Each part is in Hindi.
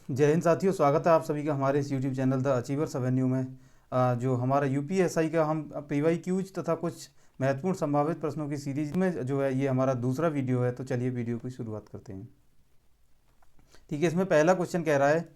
जय हिंद साथियों, स्वागत है आप सभी का हमारे इस YouTube channel the achievers Avenue में। जो हमारा यूपीएसआई का हम पीवाई क्यूज तथा कुछ महत्वपूर्ण संभावित प्रश्नों की सीरीज में जो है ये हमारा दूसरा वीडियो है। तो चलिए वीडियो की शुरुआत करते हैं। ठीक है, इसमें पहला क्वेश्चन कह रहा है,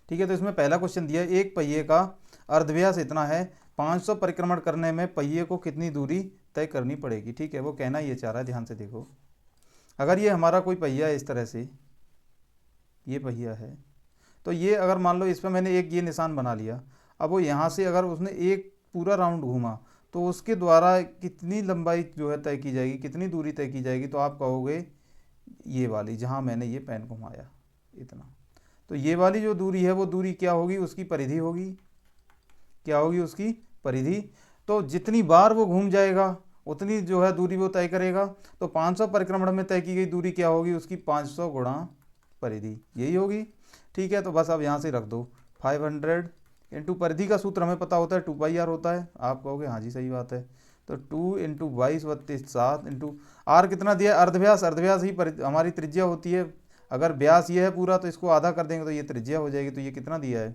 ठीक है, तो इसमें पहला क्वेश्चन दिया है, एक पहिए का अर्धव्यास इतना है, 500 परिक्रमण करने में पहिए को कितनी दूरी तय करनी पड़ेगी। ठीक है, वो कहना ये चाह रहा है, ध्यान से देखो। अगर ये हमारा कोई पहिया है, इस तरह से ये पहिया है, तो ये अगर मान लो इस पर मैंने एक ये निशान बना लिया, अब वो यहाँ से अगर उसने एक पूरा राउंड घूमा तो उसके द्वारा कितनी लंबाई जो है तय की जाएगी, कितनी दूरी तय की जाएगी। तो आप कहोगे ये वाली, जहाँ मैंने ये पेन घुमाया इतना, तो ये वाली जो दूरी है वो दूरी क्या होगी, उसकी परिधि होगी। क्या होगी उसकी परिधि। तो जितनी बार वो घूम जाएगा उतनी जो है दूरी वो तय करेगा। तो 500 परिक्रमण में तय की गई दूरी क्या होगी, उसकी 500 गुणा परिधि, यही होगी। ठीक है, तो बस अब यहाँ से रख दो 500 इंटू परिधि का सूत्र हमें पता होता है 2πr होता है। आप कहोगे हाँ जी सही बात है। तो 2 इंटू 22/7 इंटू आर कितना दिया, अर्धव्यास। अर्धव्यास ही हमारी त्रिज्या होती है। अगर व्यास ये है पूरा तो इसको आधा कर देंगे तो ये त्रिज्या हो जाएगी। तो ये कितना दिया है,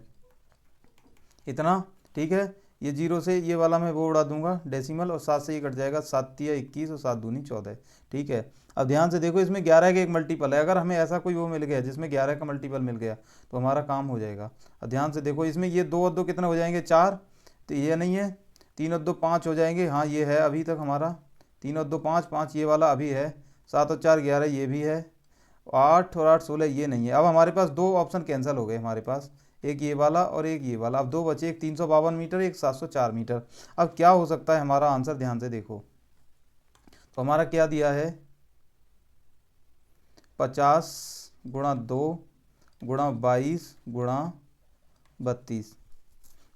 इतना। ठीक है, ये जीरो से ये वाला मैं वो उड़ा दूंगा डेसिमल, और 7 से ये कट जाएगा, 7×3 = 21 और 7×2 = 14। ठीक है, अब ध्यान से देखो, इसमें 11 का एक मल्टीपल है। अगर हमें ऐसा कोई वो मिल गया जिसमें 11 का मल्टीपल मिल गया तो हमारा काम हो जाएगा। अब ध्यान से देखो, इसमें ये 2 और 2 कितने हो जाएंगे, 4। तो ये नहीं है, 3 और 2 5 हो जाएंगे। हाँ ये है अभी तक हमारा, 3 और 2 5, 5 ये वाला अभी है, 7 और 4 11 ये भी है, 8 और 8 16 ये नहीं है। अब हमारे पास दो ऑप्शन कैंसिल हो गए हमारे पास, एक ये वाला और एक ये वाला। अब दो बचे, एक 352 मीटर, एक 704 मीटर। अब क्या हो सकता है हमारा आंसर, ध्यान से देखो। तो हमारा क्या दिया है, 50 गुणा 2 गुणा 22 गुणा 32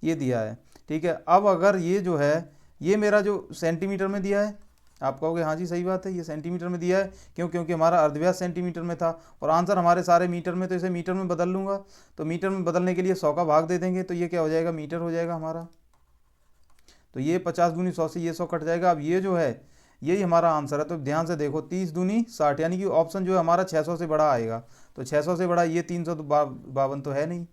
ये दिया है। ठीक है, अब अगर ये जो है ये मेरा जो सेंटीमीटर में दिया है, आप कहोगे हाँ जी सही बात है, ये सेंटीमीटर में दिया है। क्यों, क्योंकि हमारा अर्धव्यास सेंटीमीटर में था और आंसर हमारे सारे मीटर में, तो इसे मीटर में बदल लूँगा। तो मीटर में बदलने के लिए 100 का भाग दे देंगे, तो ये क्या हो जाएगा, मीटर हो जाएगा हमारा। तो ये 50 दूनी 100 से ये 100 कट जाएगा। अब ये जो है यही हमारा आंसर है। तो ध्यान से देखो, 30 दूनी 60, यानी कि ऑप्शन जो है हमारा 600 से बड़ा आएगा। तो 600 से बड़ा ये 352 तो है नहीं,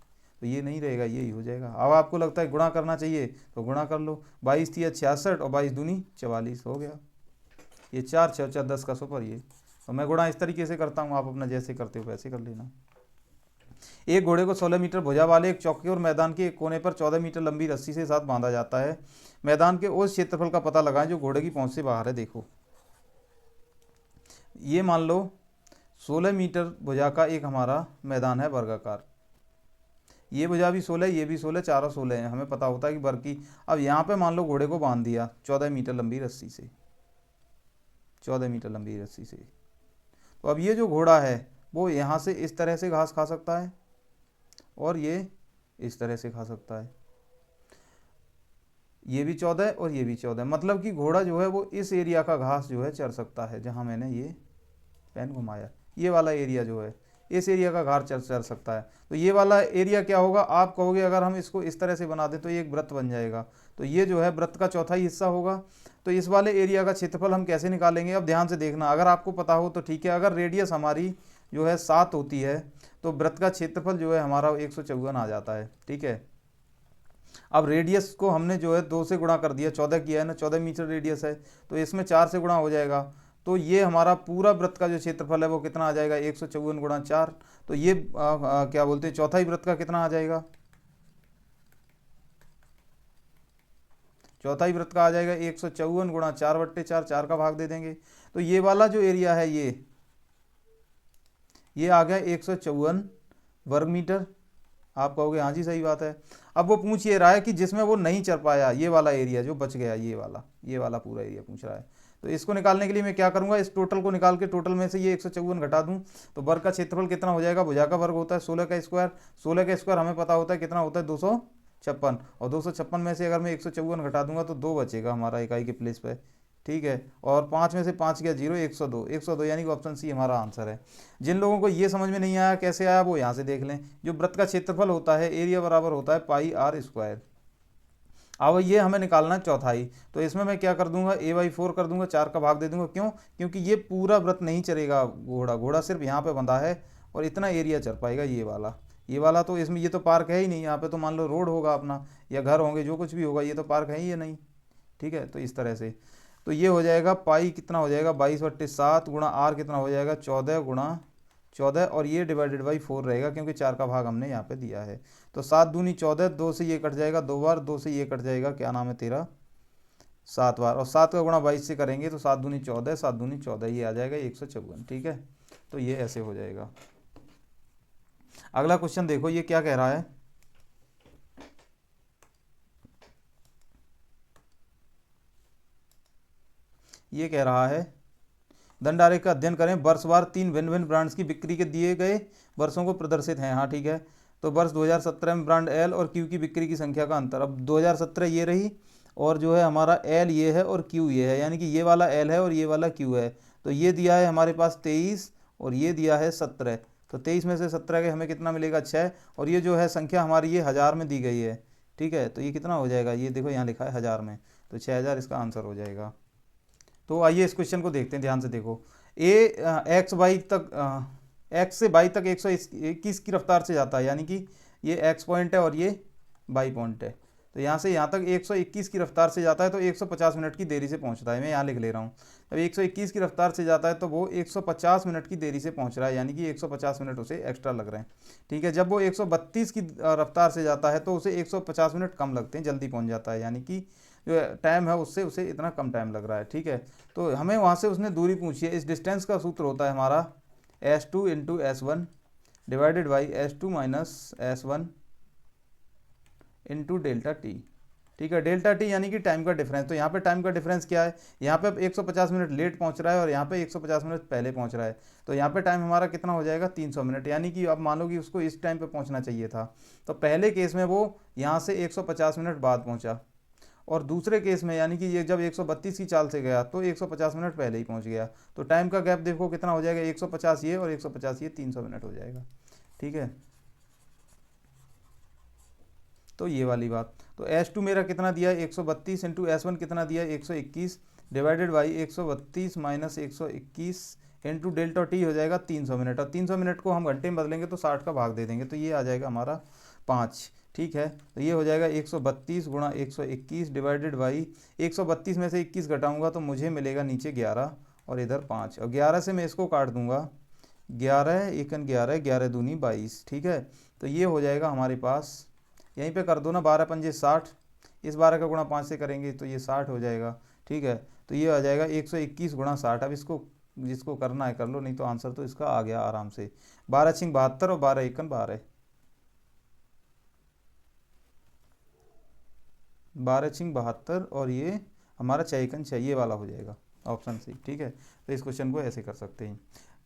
तो ये नहीं रहेगा, यही हो जाएगा। अब आपको लगता है गुणा करना चाहिए तो गुणा कर लो, 22 3 66 और 22 दूनी 44 हो गया। ये 4 6 4 10 का सुपर। ये तो मैं गुणा इस तरीके से करता हूँ, आप अपना जैसे करते हो वैसे कर लेना। एक घोड़े को 16 मीटर भुजा वाले एक चौके और मैदान के एक कोने पर 14 मीटर लंबी रस्सी से साथ बांधा जाता है। मैदान के उस क्षेत्रफल का पता लगाएं जो घोड़े की पहुंच से बाहर है। देखो ये मान लो 16 मीटर भुजा का एक हमारा मैदान है वर्गाकार, ये भुजा भी 16, ये भी 16, चारों 16 हैं, हमें पता होता है कि वर्ग की। अब यहाँ पे मान लो घोड़े को बांध दिया 14 मीटर लंबी रस्सी से, 14 मीटर लंबी रस्सी से। तो अब ये जो घोड़ा है वो यहाँ से इस तरह से घास खा सकता है और ये इस तरह से खा सकता है, ये भी 14 और ये भी 14। मतलब कि घोड़ा जो है वो इस एरिया का घास जो है चर सकता है, जहाँ मैंने ये पेन घुमाया, ये वाला एरिया जो है इस एरिया का घास चर सकता है। तो ये वाला एरिया क्या होगा, आप कहोगे अगर हम इसको इस तरह से बना दें तो ये एक वृत्त बन जाएगा। तो ये जो है वृत्त का चौथाई हिस्सा होगा। तो इस वाले एरिया का क्षेत्रफल हम कैसे निकालेंगे, अब ध्यान से देखना, अगर आपको पता हो तो ठीक है। अगर रेडियस हमारी जो है 7 होती है तो वृत्त का क्षेत्रफल जो है हमारा 154 आ जाता है। ठीक है, अब रेडियस को हमने जो है 2 से गुणा कर दिया, 14 किया है ना, 14 मीटर रेडियस है, तो इसमें 4 से गुणा हो जाएगा। तो ये हमारा पूरा वृत्त का जो क्षेत्रफल है वो कितना आ जाएगा, 154 गुणा 4। तो ये क्या बोलते हैं, चौथाई वृत्त का कितना आ जाएगा, चौथाई वृत्त का आ जाएगा 154 गुणा 4/4, 4 का भाग दे देंगे। तो ये वाला जो एरिया है ये आ गया 154 वर्ग मीटर। आप कहोगे हाँ जी सही बात है। अब वो पूछ ये रहा है कि जिसमें वो नहीं चल पाया, ये वाला एरिया जो बच गया, ये वाला पूरा एरिया पूछ रहा है। तो इसको निकालने के लिए मैं क्या करूंगा, इस टोटल को निकाल के टोटल में से ये 154 घटा दूं तो वर्ग का क्षेत्रफल कितना हो जाएगा, भुजा का वर्ग होता है 16 का स्क्वायर, 16 का स्क्वायर हमें पता होता है कितना होता है 256, और 256 में से अगर मैं 154 घटा दूंगा तो 2 बचेगा हमारा इकाई के प्लेस पे। ठीक है, और 5 में से 5 गया 0, 102, 102 यानी कि ऑप्शन सी हमारा आंसर है। जिन लोगों को ये समझ में नहीं आया कैसे आया वो यहाँ से देख लें। जो वृत्त का क्षेत्रफल होता है, एरिया बराबर होता है πr²। अब ये हमें निकालना है चौथाई, तो इसमें मैं क्या कर दूंगा, a/4 कर दूंगा, 4 का भाग दे दूंगा। क्यों? क्योंकि ये पूरा व्रत नहीं चलेगा, घोड़ा घोड़ा सिर्फ यहाँ पे बंधा है और इतना एरिया चल पाएगा ये वाला तो इसमें ये तो पार्क है ही नहीं, यहाँ पे तो मान लो रोड होगा अपना या घर होंगे, जो कुछ भी होगा, ये तो पार्क है ही नहीं। ठीक है, तो इस तरह से तो ये हो जाएगा पाई कितना हो जाएगा 22/7 गुणा आर कितना हो जाएगा 14 गुणा 14, और ये डिवाइडेड बाई 4 रहेगा क्योंकि 4 का भाग हमने यहाँ पे दिया है। तो 7 दूनी 14, 2 से ये कट जाएगा 2 बार, 2 से ये कट जाएगा, क्या नाम है तेरा, 7 बार, और 7 का गुणा 22 से करेंगे तो 7 दूनी 14, 7 दूनी 14, ये आ जाएगा 154। ठीक है, तो ये ऐसे हो जाएगा। अगला क्वेश्चन देखो ये क्या कह रहा है, ये कह रहा है दंडारेख का अध्ययन करें, वर्षवार 3 भिन्न भिन्न ब्रांड्स की बिक्री के दिए गए वर्षों को प्रदर्शित हैं। हाँ ठीक है, तो वर्ष 2017 में ब्रांड एल और क्यू की बिक्री की संख्या का अंतर। अब 2017 ये रही और जो है हमारा एल ये है और क्यू ये है, यानी कि ये वाला एल है और ये वाला क्यू है। तो ये दिया है हमारे पास 23 और ये दिया है 17, तो 23 में से 17 के हमें कितना मिलेगा 6, और ये जो है संख्या हमारी ये 1000 में दी गई है। ठीक है, तो ये कितना हो जाएगा, ये देखो यहाँ लिखा है 1000 में, तो 6000 इसका आंसर हो जाएगा। तो आइए इस क्वेश्चन को देखते हैं, ध्यान से देखो। एक्स से वाई तक 121 की रफ्तार से जाता है, यानी कि ये एक्स पॉइंट है और ये वाई पॉइंट है। तो यहाँ से यहाँ तक 121 की रफ्तार से जाता है तो 150 मिनट की देरी से पहुँचता है। मैं यहाँ लिख ले रहा हूँ, जब 121 की रफ्तार से जाता है तो वो 150 मिनट की देरी से पहुँच रहा है, यानी कि 150 मिनट उसे एक्स्ट्रा लग रहे हैं। ठीक है, जब वो 132 की रफ्तार से जाता है तो उसे 150 मिनट कम लगते हैं, जल्दी पहुँच जाता है, यानी कि जो टाइम है उससे उसे इतना कम टाइम लग रहा है। ठीक है, तो हमें वहाँ से उसने दूरी पूछी है। इस डिस्टेंस का सूत्र होता है हमारा s2 into s1 divided by s2 minus s1 into delta T. ठीक है, डेल्टा टी यानी कि टाइम का डिफरेंस। तो यहाँ पे टाइम का डिफरेंस क्या है, यहाँ पे 150 मिनट लेट पहुँच रहा है और यहाँ पे 150 मिनट पहले पहुँच रहा है, तो यहाँ पे टाइम हमारा कितना हो जाएगा 300 मिनट, यानी कि अब मान लो कि उसको इस टाइम पे पहुँचना चाहिए था। तो पहले केस में वो यहाँ से 150 मिनट बाद पहुँचा, और दूसरे केस में यानी कि ये जब 132 की चाल से गया तो 150 मिनट पहले ही पहुंच गया। तो टाइम का गैप देखो कितना हो जाएगा, 150 ये और 150 ये, 300 मिनट हो जाएगा। ठीक है, तो ये वाली बात। तो S2 मेरा कितना दिया है 132 इंटू S1 कितना दिया है 121 divided by 132 minus 121 into delta T हो जाएगा 300 मिनट, और 300 मिनट को हम घंटे में बदलेंगे तो 60 का भाग दे देंगे, तो ये आ जाएगा हमारा 5। ठीक है, तो ये हो जाएगा 132 गुणा 121 डिवाइडेड बाई 132 में से 21 घटाऊंगा तो मुझे मिलेगा नीचे 11 और इधर 5, और 11 से मैं इसको काट दूंगा, 11 एकन 11, 11 दूनी 22। ठीक है, तो ये हो जाएगा हमारे पास, यहीं पे कर दो ना, 12 पंजे 60, इस 12 का गुणा 5 से करेंगे तो ये 60 हो जाएगा। ठीक है, तो ये आ जाएगा 121 गुणा 60। अब इसको जिसको करना है कर लो, नहीं तो आंसर तो इसका आ गया आराम से, 12 छिंग 72 और 12 एकन 12, 12 छिंग 72 और ये हमारा 6 एकन 6, ये वाला हो जाएगा ऑप्शन सी। ठीक है, तो इस क्वेश्चन को ऐसे कर सकते हैं।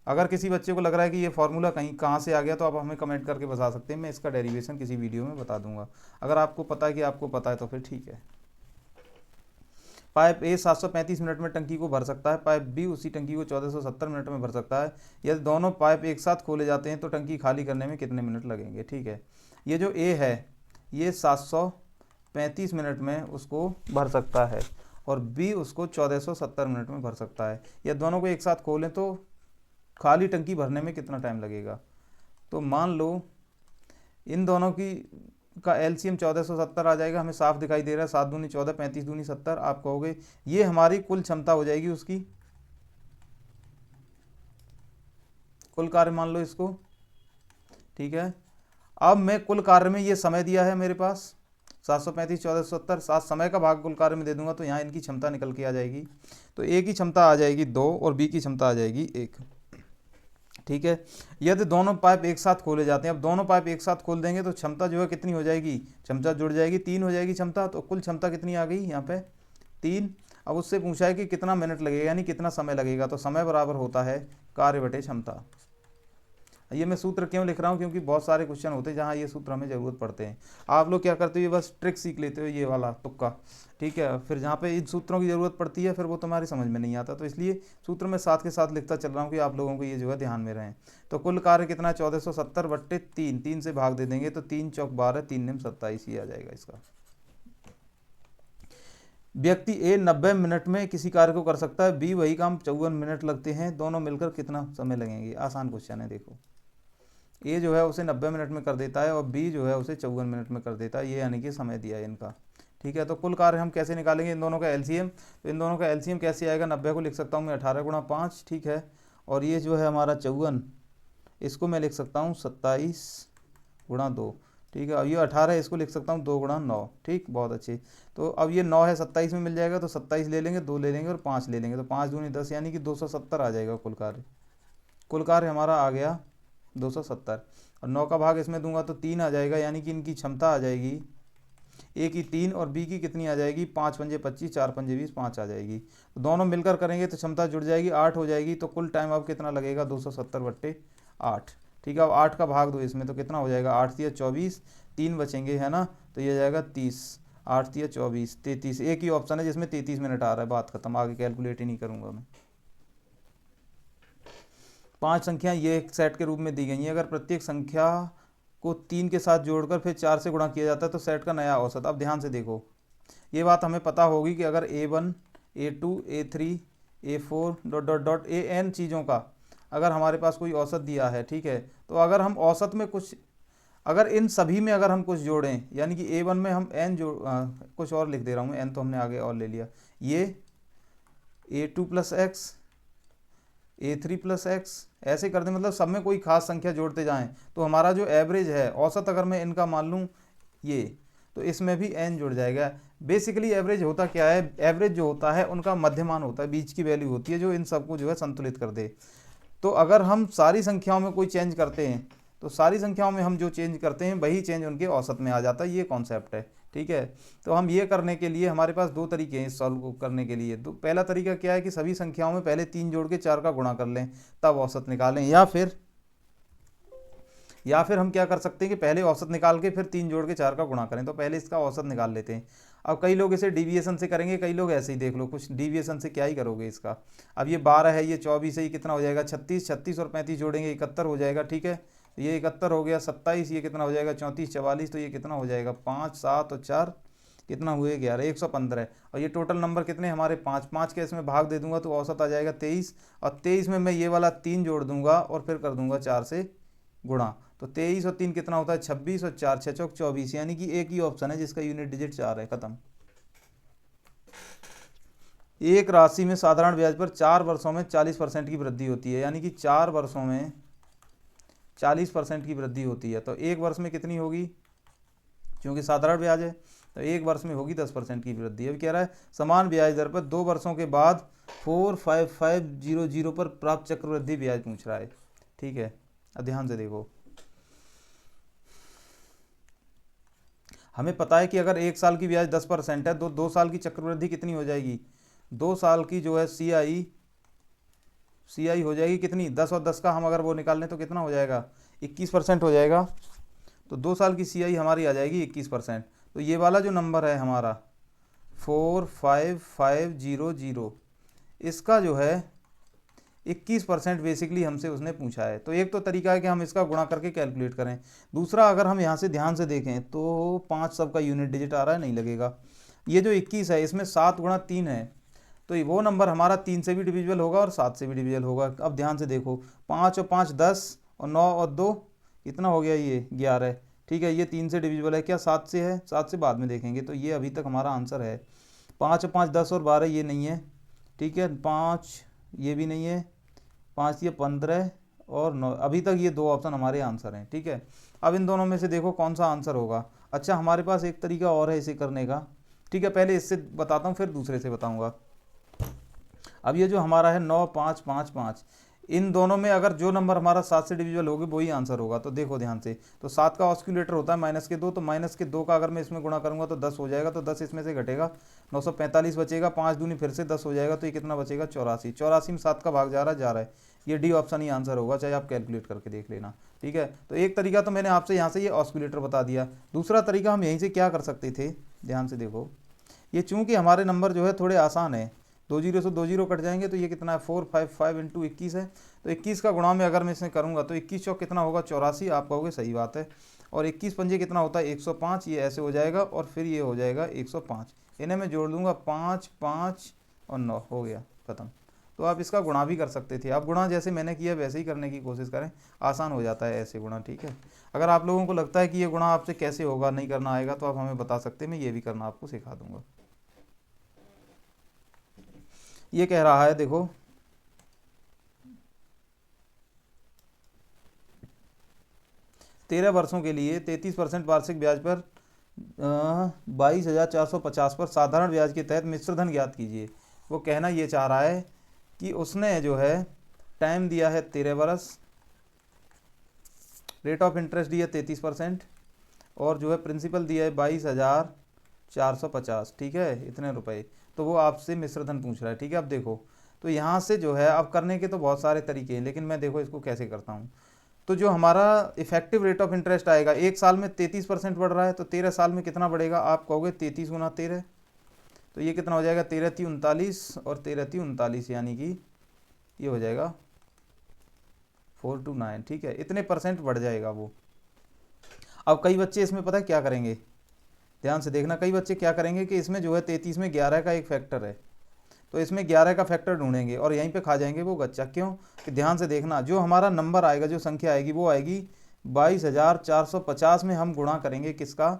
अगर किसी बच्चे को लग रहा है कि ये फार्मूला कहाँ से आ गया तो आप हमें कमेंट करके बता सकते हैं, मैं इसका डेरिवेशन किसी वीडियो में बता दूंगा। अगर आपको पता है कि आपको पता है तो फिर ठीक है। पाइप ए 735 मिनट में टंकी को भर सकता है, पाइप बी उसी टंकी को 1470 मिनट में भर सकता है। यदि दोनों पाइप एक साथ खोले जाते हैं तो टंकी खाली करने में कितने मिनट लगेंगे। ठीक है, ये जो ए है ये 735 मिनट में उसको भर सकता है और बी उसको 1470 मिनट में भर सकता है। यह दोनों को एक साथ खोलें तो खाली टंकी भरने में कितना टाइम लगेगा। तो मान लो इन दोनों की का एलसीएम 1470 आ जाएगा, हमें साफ दिखाई दे रहा है, 7 दूनी 14, 35 दूनी 70। आप कहोगे ये हमारी कुल क्षमता हो जाएगी, उसकी कुल कार्य मान लो इसको। ठीक है, अब मैं कुल कार्य में ये समय दिया है मेरे पास 735 1470, 7 समय का भाग कुल कार्य में दे दूंगा तो यहाँ इनकी क्षमता निकल के आ जाएगी। तो ए की क्षमता आ जाएगी 2 और बी की क्षमता आ जाएगी 1। ठीक है, यदि दोनों पाइप एक साथ खोले जाते हैं, अब दोनों पाइप एक साथ खोल देंगे तो क्षमता जो है कितनी हो जाएगी, क्षमता जुड़ जाएगी, 3 हो जाएगी क्षमता। तो कुल क्षमता कितनी आ गई यहाँ पे 3। अब उससे पूछा है कि कितना मिनट लगेगा, यानी कितना समय लगेगा, तो समय बराबर होता है कार्य बटे क्षमता। ये मैं सूत्र क्यों लिख रहा हूँ, क्योंकि बहुत सारे क्वेश्चन होते हैं जहाँ ये सूत्र हमें ज़रूरत पड़ते हैं। आप लोग क्या करते हो, ये बस ट्रिक सीख लेते हो, ये वाला तुक्का। ठीक है, फिर जहाँ पे इन सूत्रों की ज़रूरत पड़ती है फिर वो तुम्हारी समझ में नहीं आता, तो इसलिए सूत्र में साथ के साथ लिखता चल रहा हूँ कि आप लोगों को ये जो है ध्यान में रहें। तो कुल कार्य कितना 1470 बट्टे 3, 3 से भाग दे देंगे तो 3 चौक 12, 3 निम 27, ये आ जाएगा इसका। व्यक्ति ए 90 मिनट में किसी कार्य को कर सकता है, बी वही काम 54 मिनट लगते हैं, दोनों मिलकर कितना समय लगेंगे। आसान क्वेश्चन है। देखो ए जो है उसे 90 मिनट में कर देता है और बी जो है उसे 54 मिनट में कर देता है, ये यानी कि समय दिया है इनका। ठीक है, तो कुल कार्य हम कैसे निकालेंगे इन दोनों का एलसीएम। तो इन दोनों का एलसीएम कैसे आएगा, 90 को लिख सकता हूँ मैं 18 गुणा 5, ठीक है, और ये जो है हमारा 54, इसको मैं लिख सकता हूँ 27 गुणा 2, ठीक है। अब ये 18 इसको लिख सकता हूँ 2 गुणा 9, ठीक, बहुत अच्छी। तो अब ये 9 है 27 में मिल जाएगा, तो 27 ले लेंगे, 2 ले लेंगे और 5 ले लेंगे, तो 5 दूनी 10 यानी कि 270 आ जाएगा कुल कार्य। कुल कार्य हमारा आ गया 270, और 9 का भाग इसमें दूंगा तो 3 आ जाएगा, यानी कि इनकी क्षमता आ जाएगी ए की 3 और बी की कितनी आ जाएगी, 5 पंजे 25, 4 पंजे 20, 5 आ जाएगी। तो दोनों मिलकर करेंगे तो क्षमता जुड़ जाएगी, 8 हो जाएगी। तो कुल टाइम अब कितना लगेगा, 270/8, ठीक है। अब 8 का भाग दो इसमें तो कितना हो जाएगा, 8 या 24, 3 बचेंगे है ना, तो ये जाएगा 30, 8 या 24, 33। एक ही ऑप्शन है जिसमें 33 मिनट आ रहा है, बात खत्म, आगे कैलकुलेट ही नहीं करूंगा मैं। 5 संख्या ये एक सेट के रूप में दी गई हैं, अगर प्रत्येक संख्या को 3 के साथ जोड़कर फिर 4 से गुणा किया जाता है तो सेट का नया औसत। अब ध्यान से देखो, ये बात हमें पता होगी कि अगर A1, A2, A3, A4 dot dot dot AN चीज़ों का अगर हमारे पास कोई औसत दिया है, ठीक है, तो अगर हम औसत में कुछ, अगर इन सभी में अगर हम कुछ जोड़ें, यानी कि A1 में हम n कुछ और लिख दे रहा हूँ मैं, n तो हमने आगे और ले लिया, ये A2 + x, A3 + x, ऐसे कर दें, मतलब सब में कोई खास संख्या जोड़ते जाएं तो हमारा जो एवरेज है, औसत अगर मैं इनका मान लूँ ये, तो इसमें भी n जुड़ जाएगा। बेसिकली एवरेज होता क्या है, एवरेज जो होता है उनका मध्यमान होता है, बीच की वैल्यू होती है जो इन सबको जो है संतुलित कर दे। तो अगर हम सारी संख्याओं में कोई चेंज करते हैं तो सारी संख्याओं में हम जो चेंज करते हैं वही चेंज उनके औसत में आ जाता है, ये कॉन्सेप्ट है, ठीक है। तो हम ये करने के लिए हमारे पास 2 तरीके हैं सॉल्व करने के लिए। तो पहला तरीका क्या है कि सभी संख्याओं में पहले 3 जोड़ के 4 का गुणा कर लें, तब औसत निकालें, या फिर हम क्या कर सकते हैं कि पहले औसत निकाल के फिर 3 जोड़ के 4 का गुणा करें। तो पहले इसका औसत निकाल लेते हैं। अब कई लोग इसे डीविएशन से करेंगे, कई लोग ऐसे ही, देख लो, कुछ डीविएशन से क्या ही करोगे इसका। अब ये 12 है, ये 24 है, ये कितना हो जाएगा 36, 36 और 35 जोड़ेंगे 71 हो जाएगा, ठीक है। ये 71 हो गया, 27, ये कितना हो जाएगा 34, 44, तो ये कितना हो जाएगा 5, 7 और 4 कितना हुए 11, 115। और ये टोटल नंबर कितने हमारे 5, 5 के इसमें भाग दे दूंगा तो औसत आ जाएगा 23, और 23 में मैं ये वाला 3 जोड़ दूंगा और फिर कर दूंगा 4 से गुणा, तो 23 और 3 कितना होता है 26, और 4 6 चौक 24, यानी कि एक ही ऑप्शन है जिसका यूनिट डिजिट 4 है, खत्म। एक राशि में साधारण ब्याज पर 4 वर्षों में 40% की वृद्धि होती है, यानी कि 4 वर्षों में 40% की वृद्धि होती है। तो एक वर्ष में कितनी होगी, क्योंकि साधारण ब्याज है तो एक वर्ष में होगी 10% की वृद्धि। अभी कह रहा है समान ब्याज दर पर 2 वर्षों के बाद 45500 पर प्राप्त चक्रवृद्धि ब्याज पूछ रहा है, ठीक है। अब ध्यान से देखो, हमें पता है कि अगर 1 साल की ब्याज 10% है तो 2 साल की चक्रवृद्धि कितनी हो जाएगी, 2 साल की जो है CI हो जाएगी कितनी, 10 और 10 का हम अगर वो निकाल लें तो कितना हो जाएगा 21% हो जाएगा। तो 2 साल की CI हमारी आ जाएगी 21%। तो ये वाला जो नंबर है हमारा 45500, इसका जो है 21% बेसिकली हमसे उसने पूछा है। तो एक तो तरीका है कि हम इसका गुणा करके कैलकुलेट करें। दूसरा, अगर हम यहाँ से ध्यान से देखें तो 5 सबका यूनिट डिजिट आ रहा है, नहीं लगेगा। ये जो 21 है इसमें 7 गुणा 3 है, तो वो नंबर हमारा 3 से भी डिविजिबल होगा और 7 से भी डिविजिबल होगा। अब ध्यान से देखो, 5 और 5 10, और 9 और 2 कितना हो गया, ये 11, ठीक है। ये 3 से डिविजिबल है क्या, 7 से है, 7 से बाद में देखेंगे। तो ये अभी तक हमारा आंसर है। 5 और 5 10 और 12 ये नहीं है, ठीक है। 5 ये भी नहीं है, 5 ये 15 और 9, अभी तक ये 2 ऑप्शन हमारे आंसर हैं, ठीक है। अब इन दोनों में से देखो कौन सा आंसर होगा। अच्छा, हमारे पास एक तरीका और है इसे करने का, ठीक है। पहले इससे बताता हूँ फिर दूसरे से बताऊँगा। अब ये जो हमारा है 9 5 5 5, इन दोनों में अगर जो नंबर हमारा 7 से डिविजिबल होगी वही आंसर होगा। तो देखो ध्यान से, तो 7 का ऑस्क्यूलेटर होता है -2, तो -2 का अगर मैं इसमें गुणा करूंगा तो 10 हो जाएगा, तो 10 इसमें से घटेगा, 945 बचेगा, 5 दूनी फिर से 10 हो जाएगा, तो ये कितना बचेगा 84। 84 में 7 का भाग जा रहा है, ये डी ऑप्शन ही आंसर होगा, चाहे आप कैलकुलेट करके देख लेना, ठीक है। तो एक तरीका तो मैंने आपसे यहाँ से ये ऑस्क्यूलेटर बता दिया। दूसरा तरीका हम यहीं से क्या कर सकते थे, ध्यान से देखो, ये चूँकि हमारे नंबर जो है थोड़े आसान है, 2 0 से 2 0 कट जाएंगे, तो ये कितना है 455 × 21 है। तो 21 का गुणा में अगर मैं इसे करूंगा तो 21 चौक कितना होगा 84, आप कहोगे सही बात है। और 21 पंजे कितना होता है 105, ये ऐसे हो जाएगा और फिर ये हो जाएगा 105, इन्हें मैं जोड़ लूँगा 5 5 और 9 हो गया ख़त्म। तो आप इसका गुणा भी कर सकते थे, आप गुणा जैसे मैंने किया वैसे ही करने की कोशिश करें, आसान हो जाता है ऐसे गुणा। ठीक है, अगर आप लोगों को लगता है कि ये गुणा आपसे कैसे होगा, नहीं करना आएगा, तो आप हमें बता सकते हैं, मैं ये भी करना आपको सिखा दूंगा। ये कह रहा है देखो 13 वर्षों के लिए 33% वार्षिक ब्याज पर 22,450 पर साधारण ब्याज के तहत मिश्र धन ज्ञात कीजिए। वो कहना ये चाह रहा है कि उसने जो है टाइम दिया है 13 वर्ष, रेट ऑफ इंटरेस्ट दिया 33% और जो है प्रिंसिपल दिया है 22,450, ठीक है, इतने रुपए। तो वो आपसे मिश्र धन पूछ रहा है। ठीक है, अब देखो तो यहाँ से जो है अब करने के तो बहुत सारे तरीके हैं, लेकिन मैं देखो इसको कैसे करता हूँ। तो जो हमारा इफेक्टिव रेट ऑफ इंटरेस्ट आएगा, एक साल में 33% बढ़ रहा है, तो 13 साल में कितना बढ़ेगा, आप कहोगे 33 गुना 13, तो ये कितना हो जाएगा 13 × 39 और 13 × 39 यानी कि ये हो जाएगा 429। ठीक है, इतने परसेंट बढ़ जाएगा वो। अब कई बच्चे इसमें पता है क्या करेंगे, ध्यान से देखना, कई बच्चे क्या करेंगे कि इसमें जो है 33 में 11 का एक फैक्टर है, तो इसमें 11 का फैक्टर ढूंढेंगे और यहीं पे खा जाएंगे वो गच्चा। क्यों कि ध्यान से देखना, जो हमारा नंबर आएगा, जो संख्या आएगी वो आएगी 22,450 में हम गुणा करेंगे किसका,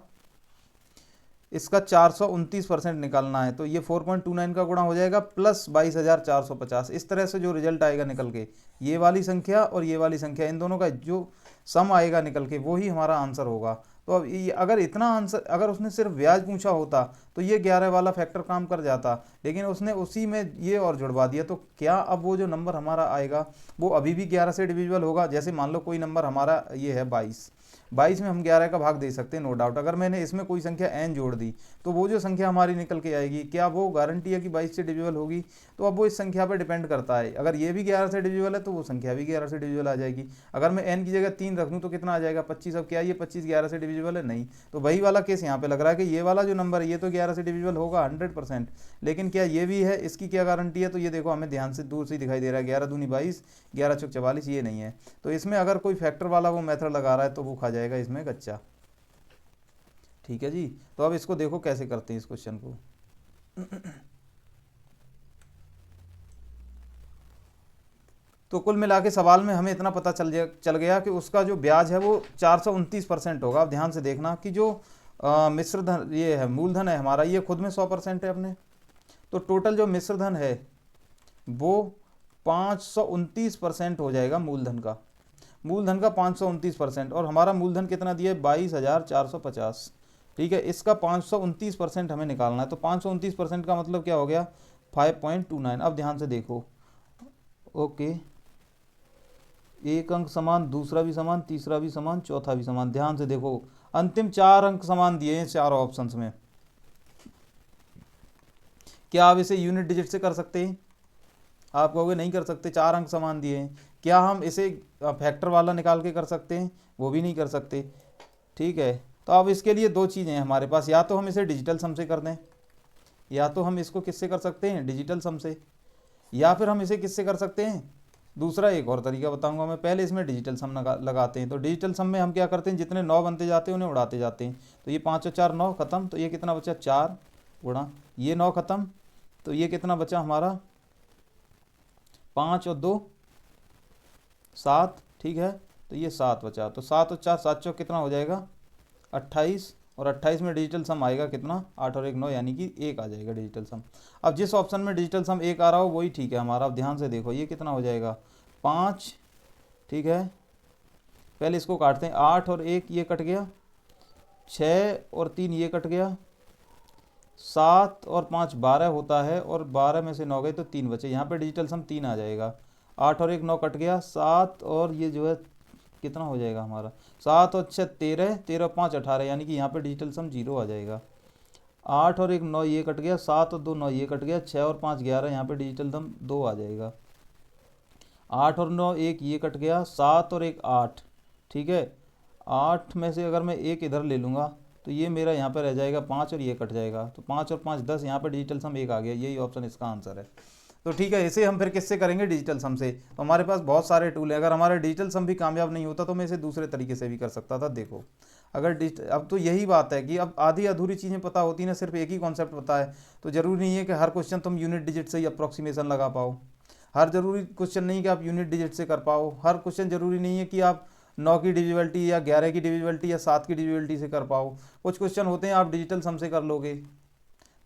इसका 429% निकालना है, तो ये 4.29 का गुणा हो जाएगा प्लस 22,450। इस तरह से जो रिजल्ट आएगा निकल के, ये वाली संख्या और ये वाली संख्या, इन दोनों का जो सम आएगा निकल के, वो ही हमारा आंसर होगा। तो अब ये अगर इतना आंसर, अगर उसने सिर्फ ब्याज पूछा होता तो ये 11 वाला फैक्टर काम कर जाता, लेकिन उसने उसी में ये और जुड़वा दिया। तो क्या अब वो जो नंबर हमारा आएगा वो अभी भी 11 से डिविजिबल होगा। जैसे मान लो कोई नंबर हमारा ये है 22 में हम 11 का भाग दे सकते हैं, नो डाउट। अगर मैंने इसमें कोई संख्या n जोड़ दी तो वो जो संख्या हमारी निकल के आएगी, क्या वो गारंटी है कि 22 से डिविजिबल होगी। तो अब वो इस संख्या पर डिपेंड करता है, अगर ये भी 11 से डिविजिबल है तो वो संख्या भी 11 से डिविजिबल आ जाएगी। अगर मैं n की जगह 3 रख दूँ तो कितना आ जाएगा 25। अब क्या ये 25 11 से डिविजिबल है, नहीं। तो वही वाला केस यहाँ पे लग रहा है कि ये वाला जो नंबर है ये तो 11 से डिविजिबल होगा 100%, लेकिन क्या ये भी है, इसकी क्या गारंटी है। तो ये देखो हमें ध्यान से दूर से दिखाई दे रहा है 11 दूनी 22, 11 चौक 44, ये नहीं है। तो इसमें अगर कोई फैक्टर वाला वो मेथड लगा रहा है तो वो खा जाएगा इसमें गच्चा। ठीक है जी, तो अब इसको देखो कैसे करते हैं इस क्वेश्चन को। तो कुल मिला के सवाल में हमें इतना पता चल गया कि उसका जो ब्याज है वो 429% होगा। अब ध्यान से देखना कि जो मिश्र धन ये है, मूलधन है हमारा, ये खुद में 100% है अपने, तो टोटल जो मिश्र धन है वो 529% हो जाएगा मूलधन का। मूलधन का 529%, और हमारा मूलधन कितना दिया है 22,450। ठीक है, इसका 529% हमें निकालना है। तो 529% का मतलब क्या हो गया 5.29। अब ध्यान से देखो, ओके, एक अंक समान, दूसरा भी समान, तीसरा भी समान, चौथा भी समान। ध्यान से देखो, अंतिम 4 अंक समान दिए हैं चारों ऑप्शंस में। क्या आप इसे यूनिट डिजिट से कर सकते हैं, आप कहोगे नहीं कर सकते, 4 अंक समान दिए हैं। क्या हम इसे फैक्टर वाला निकाल के कर सकते हैं, वो भी नहीं कर सकते। ठीक है, तो अब इसके लिए 2 चीज़ें हैं हमारे पास, या तो हम इसे डिजिटल सम से कर दें, या तो हम इसको किससे कर सकते हैं डिजिटल सम से, या फिर हम इसे किससे कर सकते हैं, दूसरा एक और तरीका बताऊंगा मैं। पहले इसमें डिजिटल सम लगाते हैं। तो डिजिटल सम में हम क्या करते हैं, जितने 9 बनते जाते हैं उन्हें उड़ाते जाते हैं। तो ये 5 और 4 9 खत्म, तो ये कितना बचा 4 गुणा ये 9 खत्म, तो ये कितना बचा हमारा 5 और 2 7। ठीक है, तो ये 7 बचा, तो 7 और 4 7 चौक कितना हो जाएगा 28, और 28 में डिजिटल सम आएगा कितना 8 और 1 9, यानी कि 1 आ जाएगा डिजिटल सम। अब जिस ऑप्शन में डिजिटल सम 1 आ रहा हो वही ठीक है हमारा। अब ध्यान से देखो ये कितना हो जाएगा 5। ठीक है, पहले इसको काटते हैं, 8 और 1 ये कट गया, 6 और 3 ये कट गया, 7 और 5 12 होता है, और 12 में से 9 गए तो 3 बचे, यहाँ पे डिजिटल सम 3 आ जाएगा। 8 और 1 9 कट गया, 7 और ये जो है कितना हो जाएगा हमारा 7 और 6 13, 13 और 5 18, यानी कि यहाँ पे डिजिटल सम 0 आ जाएगा। 8 और 1 9 ये कट गया, 7 और 2 9 ये कट गया, 6 और 5 11, यहाँ पे डिजिटल सम 2 आ जाएगा। 8 और 9 1 ये कट गया, 7 और 1 8। ठीक है, 8 में से अगर मैं 1 इधर ले लूँगा तो ये मेरा यहाँ पे रह जाएगा 5 और ये कट जाएगा, तो 5 और 5 10, यहाँ पे डिजिटल सम 1 आ गया। यही ऑप्शन इसका आंसर है। तो ठीक है, इसे हम फिर किससे करेंगे डिजिटल सम से। तो हमारे पास बहुत सारे टूल है, अगर हमारा डिजिटल सम भी कामयाब नहीं होता तो मैं इसे दूसरे तरीके से भी कर सकता था। देखो अगर अब तो यही बात है कि अब आधी अधूरी चीज़ें पता होती ना, सिर्फ एक ही कॉन्सेप्ट पता है, तो ज़रूरी नहीं है कि हर क्वेश्चन तुम यूनिट डिजिट से ही अप्रोक्सीमेशन लगा पाओ। हर जरूरी क्वेश्चन नहीं कि आप यूनिट डिजिट से कर पाओ। हर क्वेश्चन जरूरी नहीं है कि आप 9 की डिविजिबिलिटी या 11 की डिविजिबिलिटी या 7 की डिविजिबिलिटी से कर पाओ। कुछ क्वेश्चन होते हैं आप डिजिटल सम से कर लोगे।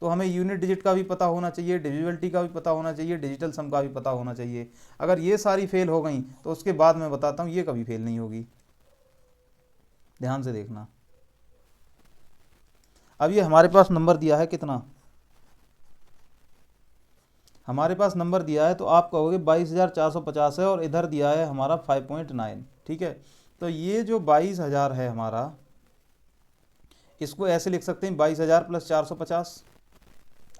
तो हमें यूनिट डिजिट का भी पता होना चाहिए, डिविजिबिलिटी का भी पता होना चाहिए, डिजिटल सम का भी पता होना चाहिए। अगर ये सारी फेल हो गई तो उसके बाद मैं बताता हूँ ये कभी फेल नहीं होगी। ध्यान से देखना। अब ये हमारे पास नंबर दिया है कितना, हमारे पास नंबर दिया है तो आप कहोगे 22,450 है और इधर दिया है हमारा 5.9। ठीक है, तो ये जो 22,000 है हमारा, इसको ऐसे लिख सकते हैं 22,000 + 450।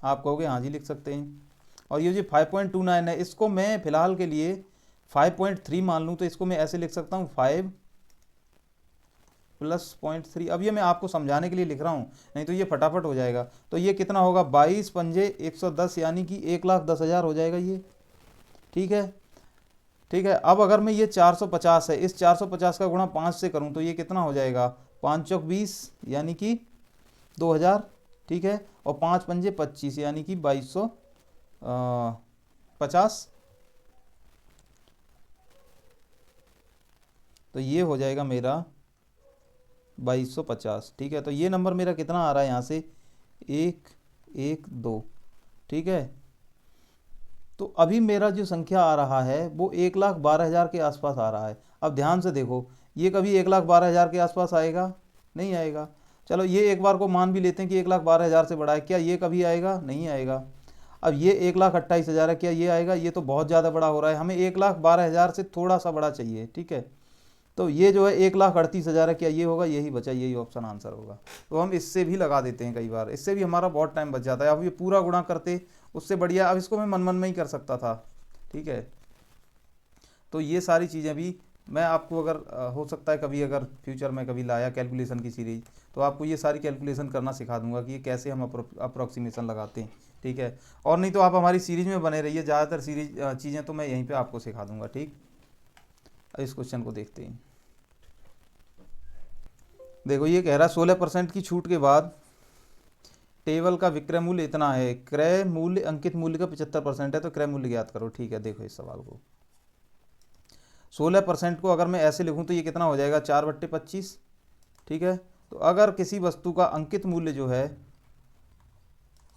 आप कहोगे हाँ जी लिख सकते हैं। और ये जो 5.29 है इसको मैं फिलहाल के लिए 5.3 मान लूँ, तो इसको मैं ऐसे लिख सकता हूँ 5 + 0.3। अब ये मैं आपको समझाने के लिए लिख रहा हूँ, नहीं तो ये फटाफट हो जाएगा। तो ये कितना होगा, 22 पंजे 110, यानी कि 1,10,000 हो जाएगा ये। ठीक है, ठीक है। अब अगर मैं ये 450 है, इस 450 का गुणा 5 से करूँ तो ये कितना हो जाएगा, 5 चौक 20 यानी कि 2,000। ठीक है, और 5 पंजे 25 यानी कि 2250। तो ये हो जाएगा मेरा 2250। ठीक है, तो ये नंबर मेरा कितना आ रहा है यहाँ से, 112। ठीक है, तो अभी मेरा जो संख्या आ रहा है वो 1,12,000 के आसपास आ रहा है। अब ध्यान से देखो, ये कभी 1,12,000 के आसपास आएगा, नहीं आएगा। चलो ये एक बार को मान भी लेते हैं कि 1,12,000 से बड़ा है, क्या ये कभी आएगा, नहीं आएगा। अब ये 1,28,000 है, क्या ये आएगा, ये तो बहुत ज़्यादा बड़ा हो रहा है, हमें 1,12,000 से थोड़ा सा बड़ा चाहिए। ठीक है, तो ये जो है 1,38,000 है, क्या ये होगा, यही बचा, यही ऑप्शन आंसर होगा। तो हम इससे भी लगा देते हैं कई बार, इससे भी हमारा बहुत टाइम बच जाता है। अब ये पूरा गुणा करते उससे बढ़िया, अब इसको मैं मन मन में ही कर सकता था। ठीक है, तो ये सारी चीज़ें भी मैं आपको अगर हो सकता है कभी अगर फ्यूचर में कभी लाया कैलकुलेशन की सीरीज, तो आपको ये सारी कैलकुलेशन करना सिखा दूंगा कि ये कैसे हम अप्रोक्सीमेशन लगाते हैं। ठीक है, और नहीं तो आप हमारी सीरीज में बने रहिए, ज़्यादातर सीरीज चीज़ें तो मैं यहीं पे आपको सिखा दूंगा। ठीक, अब इस क्वेश्चन को देखते हैं। देखो ये कह रहा है 16% की छूट के बाद टेबल का विक्रय मूल्य इतना है, क्रय मूल्य अंकित मूल्य का 75% है, तो क्रय मूल्य ज्ञात करो। ठीक है, देखो इस सवाल को 16% को अगर मैं ऐसे लिखूं तो ये कितना हो जाएगा, 4/25। ठीक है, तो अगर किसी वस्तु का अंकित मूल्य जो है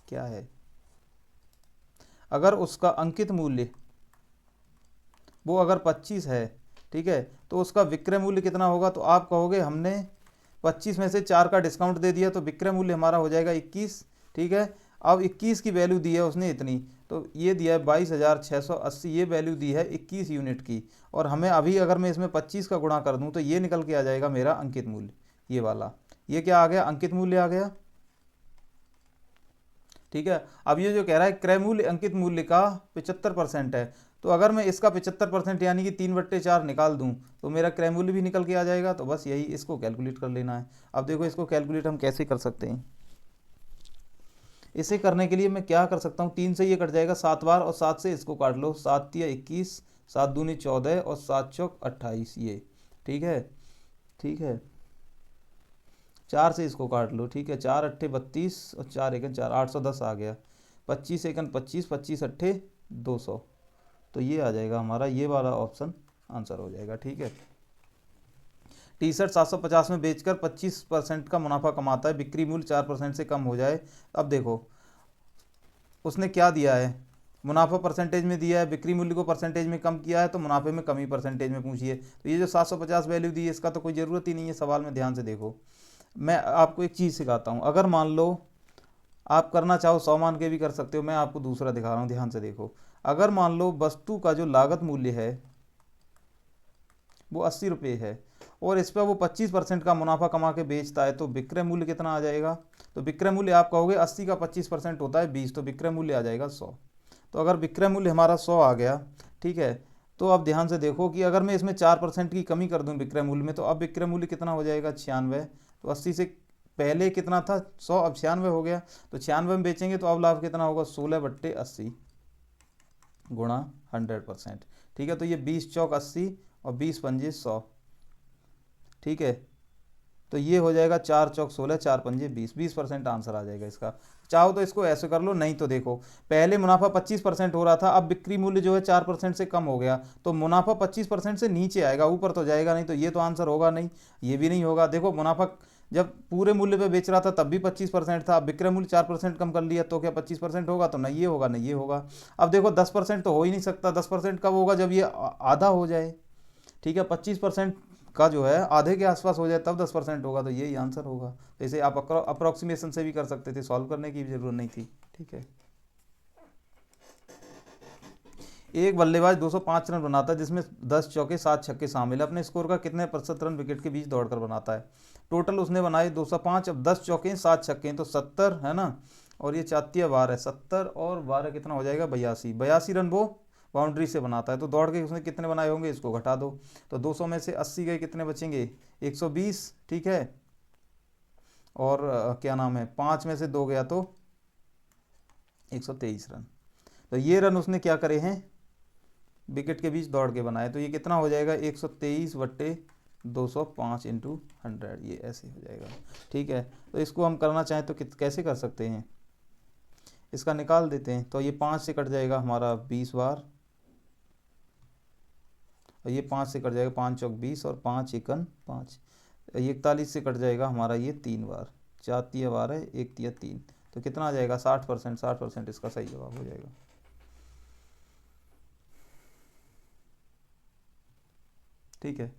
क्या है, अगर उसका अंकित मूल्य वो अगर 25 है, ठीक है, तो उसका विक्रय मूल्य कितना होगा, तो आप कहोगे हमने 25 में से 4 का डिस्काउंट दे दिया तो विक्रय मूल्य हमारा हो जाएगा 21। ठीक है, अब 21 की वैल्यू दी है उसने इतनी, तो ये दिया है 22,680, ये वैल्यू दी है 21 यूनिट की। और हमें अभी अगर मैं इसमें 25 का गुणा कर दूं तो ये निकल के आ जाएगा मेरा अंकित मूल्य, ये वाला। ये क्या आ गया, अंकित मूल्य आ गया। ठीक है, अब ये जो कह रहा है क्रय मूल्य अंकित मूल्य का 75% है, तो अगर मैं इसका 75% यानी कि 3/4 निकाल दूं तो मेरा क्रय मूल्य भी निकल के आ जाएगा। तो बस यही इसको कैलकुलेट कर लेना है। अब देखो इसको कैलकुलेट हम कैसे कर सकते हैं। इसे करने के लिए मैं क्या कर सकता हूँ, 3 से ये कट जाएगा 7 बार, और 7 से इसको काट लो, 7 या 21, 7 दूनी 14 और 7 चौक 28 ये। ठीक है, ठीक है, 4 से इसको काट लो। ठीक है, 4 अट्ठे 32 और 4 एकन 4, 810 आ गया। 25 एकन 25, 25 अट्ठे 200, तो ये आ जाएगा हमारा, ये वाला ऑप्शन आंसर हो जाएगा। ठीक है, टी शर्ट 750 में बेचकर 25% का मुनाफा कमाता है, बिक्री मूल्य 4% से कम हो जाए। अब देखो उसने क्या दिया है, मुनाफा परसेंटेज में दिया है, बिक्री मूल्य को परसेंटेज में कम किया है, तो मुनाफे में कमी परसेंटेज में पूछिए। तो ये जो 750 वैल्यू दी है इसका तो कोई ज़रूरत ही नहीं है सवाल में। ध्यान से देखो, मैं आपको एक चीज़ सिखाता हूँ। अगर मान लो आप करना चाहो 100 मान के भी कर सकते हो, मैं आपको दूसरा दिखा रहा हूँ। ध्यान से देखो, अगर मान लो वस्तु का जो लागत मूल्य है वो 80 रुपये है और इस पर वो 25% का मुनाफा कमा के बेचता है, तो विक्रय मूल्य कितना आ जाएगा। तो विक्रय मूल्य आप कहोगे 80 का 25% होता है 20, तो विक्रय मूल्य आ जाएगा 100। तो अगर विक्रय मूल्य हमारा 100 आ गया, ठीक है, तो अब ध्यान से देखो कि अगर मैं इसमें 4% की कमी कर दूं विक्रय मूल्य में, तो अब विक्रय मूल्य कितना हो जाएगा, 96। तो 80 से पहले कितना था 100, अब 96 हो गया। तो 96 में बेचेंगे तो अब लाभ कितना होगा, 16/80 गुणा 100%। ठीक है, तो ये 20 चौक 80 और 20 पंजे 100। ठीक है, तो ये हो जाएगा 4 चौक 16, 4 पंजे 20, 20% आंसर आ जाएगा इसका। चाहो तो इसको ऐसे कर लो, नहीं तो देखो पहले मुनाफा 25% हो रहा था, अब बिक्री मूल्य जो है 4% से कम हो गया, तो मुनाफा 25% से नीचे आएगा, ऊपर तो जाएगा नहीं, तो ये तो आंसर होगा नहीं, ये भी नहीं होगा। देखो मुनाफा जब पूरे मूल्य पे बेच रहा था तब भी 25% था, अब विक्रय मूल्य 4% कम कर लिया, तो क्या 25% होगा? तो नहीं ये होगा, नहीं ये होगा। अब देखो 10% तो हो ही नहीं सकता, 10% कब होगा? जब ये आधा हो जाए, ठीक है, 25% का जो है आधे के आसपास हो जाए तब 10% होगा, तो यही आंसर होगा। तो इसे आप अप्रोक्सीमेशन से भी कर सकते थे, सॉल्व करने की भी जरूरत नहीं थी, ठीक है। एक बल्लेबाज 205 रन बनाता है जिसमें 10 चौके 7 छक्के शामिल है, अपने स्कोर का कितने प्रतिशत रन विकेट के बीच दौड़कर बनाता है? टोटल उसने बनाए 205, अब 10 चौके 7 छक्के तो 70 है ना, और ये 4 12 है, 70 और 12 कितना हो जाएगा? 82, 82 रन वो बाउंड्री से बनाता है। तो दौड़ के उसने कितने बनाए होंगे, इसको घटा दो, तो 200 में से 80 गए, कितने बचेंगे? 120, ठीक है। और क्या नाम है, 5 में से 2 गया तो 123 रन। तो ये रन उसने क्या करे हैं? विकेट के बीच दौड़ के बनाए। तो ये कितना हो जाएगा? 123 बट्टे 205 इंटू 100, ये ऐसे हो जाएगा, ठीक है। तो इसको हम करना चाहें तो कैसे कर सकते हैं? इसका निकाल देते हैं, तो ये 5 से कट जाएगा हमारा 20 बार, और ये 5 से कट जाएगा, 5 चौक 20 और 5 एकन 5, 41 से कट जाएगा हमारा ये 3 बार, 4 तिया 12, 1 तिया 3, तो कितना आ जाएगा? 60%, 60% इसका सही जवाब हो जाएगा, ठीक है।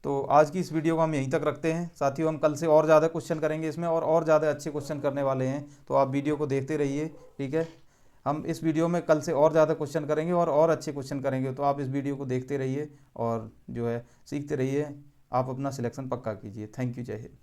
तो आज की इस वीडियो को हम यहीं तक रखते हैं साथियों, हम कल से और ज़्यादा क्वेश्चन करेंगे इसमें, और ज़्यादा अच्छे क्वेश्चन करने वाले हैं, तो आप वीडियो को देखते रहिए, ठीक है। हम इस वीडियो में कल से और ज़्यादा क्वेश्चन करेंगे और अच्छे क्वेश्चन करेंगे, तो आप इस वीडियो को देखते रहिए और जो है सीखते रहिए, आप अपना सिलेक्शन पक्का कीजिए। थैंक यू, जय हिंद।